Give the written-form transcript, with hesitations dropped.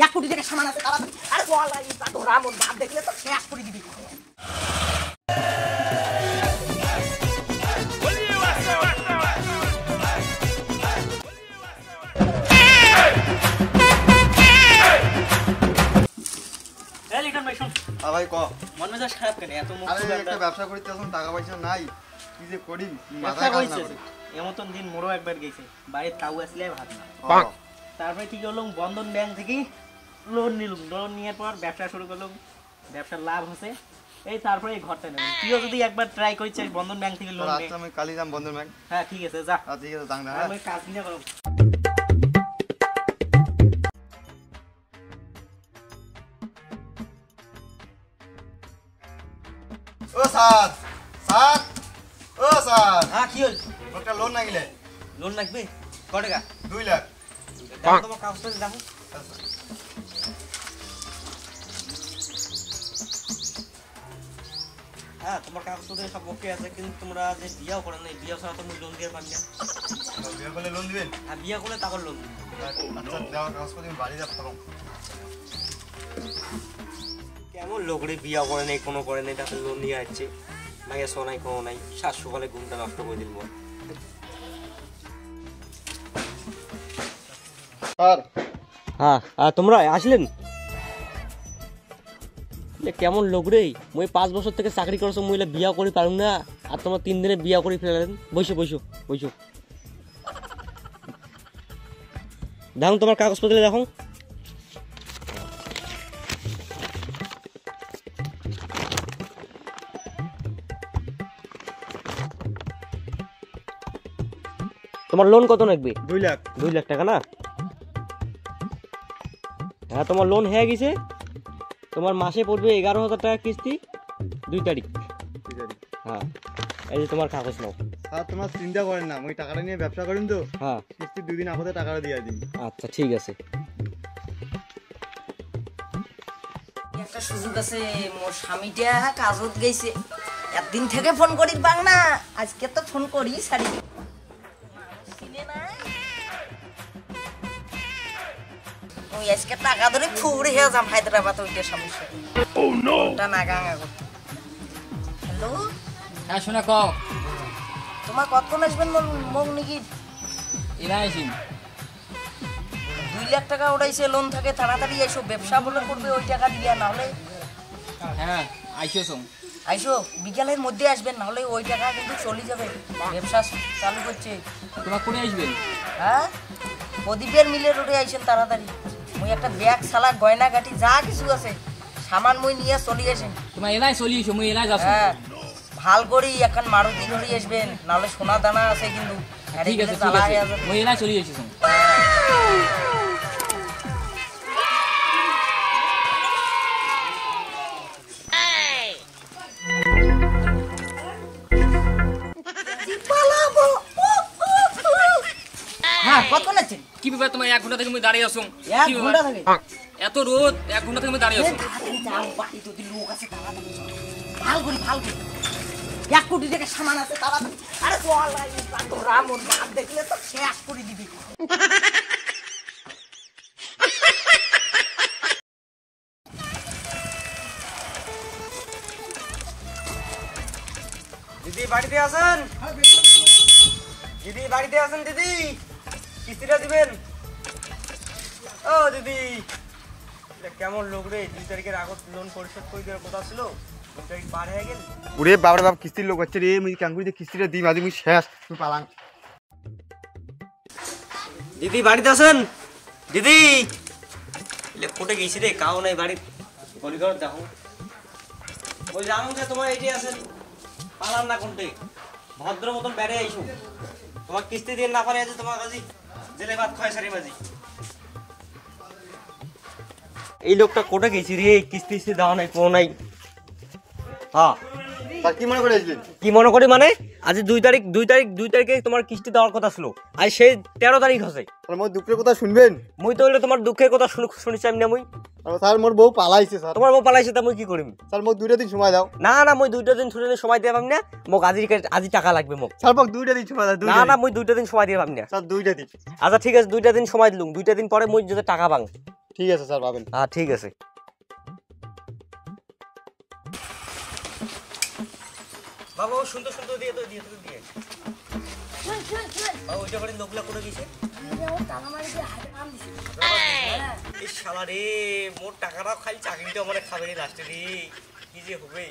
এক কোটি টাকা সামান আছে তাড়াতাড়ি। আরে ওয়াল্লাহ ইটা তো রামন বাপ দেখলে তো শেষ করে দিবি। ভাই ক মন মেজাজ খারাপ কেন? এত মুখ আরে একটা ব্যবসা করতে এখন টাকা পয়সা নাই, কি যে করি মাথা কাজ না করে। এমন দিন মোরও একবার গেছে, বাড়ির তাও আসলে ভাত না। তারপরে কি করলাম, বন্ধন ব্যাংক থেকে লোন নিলাম। লোন নেওয়ার পর ব্যবসা শুরু করলাম, ব্যবসার লাভ হচ্ছে। এই তারপরে এই ঘরটা নেব। তুইও যদি একবার ট্রাই করিস বন্ধন ব্যাংক থেকে লোন নে। আচ্ছা আমি কালি যাম বন্ধন ব্যাংক। হ্যাঁ ঠিক আছে যা। আচ্ছা ঠিক আছে যাং না। আমি কাজ নিয়ে করব। ও স্যার স্যার ও স্যার হ্যাঁ কি হল? একটা লোন নাগিলে। লোন লাগবে কত টাকা? 2 লাখ। দাও তোমার কাগজটা দেখো। হ্যাঁ তোমার কাগজপত্র সব ওকে আছে, কিন্তু তোমরা যে বিয়াও করেন না, বিয়া ছাড়া তুমি লোন দিয়ে পারবে না। বিয়ে করলে লোন দিবেন? আর বিয়া করলে তারপর লোন দিবে। আচ্ছা দাও কাগজপত্র আমি বাড়ি যাব তখন। কেমন লোক রে, বিয়া করে নেই কোনো করে নেই, তাতে লোন নিয়ে আসছে। মাইয়া সোনাই কোনো নাই, সাত সকালে ঘুমটা নষ্ট করে দিল। স্যার হ্যাঁ আর তোমরা আসলেন? কেমন লোক রে, মই 5 বছর থেকে চাকরি করছো, মহিলা বিয়া করে পারুম না, আর তোমার 3 দিনে বিয়া করে ফেলেন। বসো বসো বসো, দেখুন তোমার কাগজপত্র দেখুন। তোমার লোন কত লাগবে? 2 লাখ। 2 লাখ টাকা না? হ্যাঁ তোমার লোন হয়ে গেছে। তোমার মাসে পড়বে 11,000 টাকা কিস্তি, 2 তারিখ। হ্যাঁ এই যে তোমার কাগজ নাও। স্যার তোমার চিন্তা করেন না, আমি টাকাটা নিয়ে ব্যবসা করেন তো। হ্যাঁ কিস্তি 2 দিন আগে টাকাটা দিয়ে দিন। আচ্ছা ঠিক আছে। একটা সুযোগ আছে, মোর স্বামীটা কাজত গেছে, একদিন থেকে ফোন করি পাং না, আজকে তো ফোন করি সারি। ওই আজকে টাকা ধরে ফুড়ে হয়ে যাম হায়দ্রাবাদ, ওইটা সমস্যা। ওটা না গাঙা করতে। হ্যালো হ্যাঁ শোনা কও। তোমার কতক্ষণ আসবেন মগ নাকি? এরা আসিন। 2 লাখ টাকা ওটাইছে লোন থাকে, তাড়াতাড়ি এসো, ব্যবসা বলে করবে, ওই টাকা দিয়া। নাহলে হ্যাঁ আইসো সং। আইসো বিকালের মধ্যে আসবেন, নাহলে ওই টাকা কিন্তু চলে যাবে। ব্যবসা চালু করছে। তোমার করে আসবেন? হ্যাঁ প্রদীপের মিলে রোডে আইসেন তাড়াতাড়ি। মুই একটা ব্যাগ সালা গয়না গাটি যা কিছু আছে সামান মুই নিয়ে চলে আসেন। তোমার এলাই চলি এসো, মুই এলাই যাচ্ছি। হ্যাঁ ভাল করি এখন মারুতি ধরে আসবেন, নাহলে সোনা দানা আছে কিন্তু। ঠিক আছে ঠিক আছে, মুই এলাই চলি এসেছি। হ্যাঁ কতক্ষণ আছেন? কি ব্যাপার তোমার 1 ঘন্টা থেকে মুই দাঁড়িয়ে আসুন? 1 ঘন্টা থাকে? এত রোদ, 1 ঘন্টা থেকে মুই দাঁড়িয়ে আসুন। তাড়াতাড়ি যাও, বাড়ি যদি লোক আছে তাড়াতাড়ি যাও। ভাল করি 1 কোটি টাকা সামান আছে তাড়াতাড়ি। আরে ওয়াল্লাহ ইটা তো রামন বাপ দেখলে তো শেষ করে দিবি। দিদি বাড়িতে আছেন? দিদি বাড়িতে আছেন? দিদি কিস্তিটা দিবেন? ও দিদি কেমন লোক রে, 2 তারিখের আগে লোন পরিশোধ করে দেওয়ার কথা ছিল, 2 তারিখ পার হয়ে গেল। ওরে বাবার বাপ কিস্তির লোক আছে রে, মুই কাঙ্গুরিতে কিস্তিটা দিই মাদি মুই শেষ তুই পালাং। দিদি বাড়িতে আছেন? দিদি কোটে গেছি রে, কাও নাই বাড়ি। গলিঘর দেখো, ওই জানো যে তোমার এইটি আছেন, পালান না কোনটে, ভদ্র মতন বেড়ে আইসো। তোমার কিস্তি দিয়ে না পারে আছে, তোমার কাছে জেলে ভাত খায় সারি বাজি। এই লোকটা কোটে গেছি রে, কিস্তি দেওয়া নাই কোনো নাই। হ্যাঁ স্যার কি মনে করে আসলেন? কি মনে করি মানে, আজ 2 তারিখে তোমার কিস্তি দেওয়ার কথা ছিল, আজ সেই 13 তারিখ হচ্ছে। আর মোর দুঃখের কথা শুনবেন? মুই তো হইলে তোমার দুঃখের কথা শুনিছি আমি না। মুই স্যার মোর বউ পালাইছে স্যার। তোমার বউ পালাইছে, তা মুই কি করিম? স্যার মোক 2টা দিন সময় দাও। না না মুই 2টা দিন সময় দিয়ে পাবি না, মোক আজি টাকা লাগবে মোক। স্যার মোক 2টা দিন সময় দাও। না না মুই 2টা দিন সময় দিয়ে পাবি না। স্যার 2টা দিন। আচ্ছা ঠিক আছে 2টা দিন সময় দিলুম, 2টা দিন পরে মুই যদি টাকা পাং ঠিক আছে স্যার পাবেন। হ্যাঁ ঠিক আছে। বাবা ও সুন্দর সুন্দর দিয়ে তো দিয়ে তো দিয়ে বাবা ওইটা করে লোকলা করে গেছে এই শালা রে মোর টাকাটাও খালি চাকরিটা আমার খাবে রে লাস্টে রে কি যে হবে।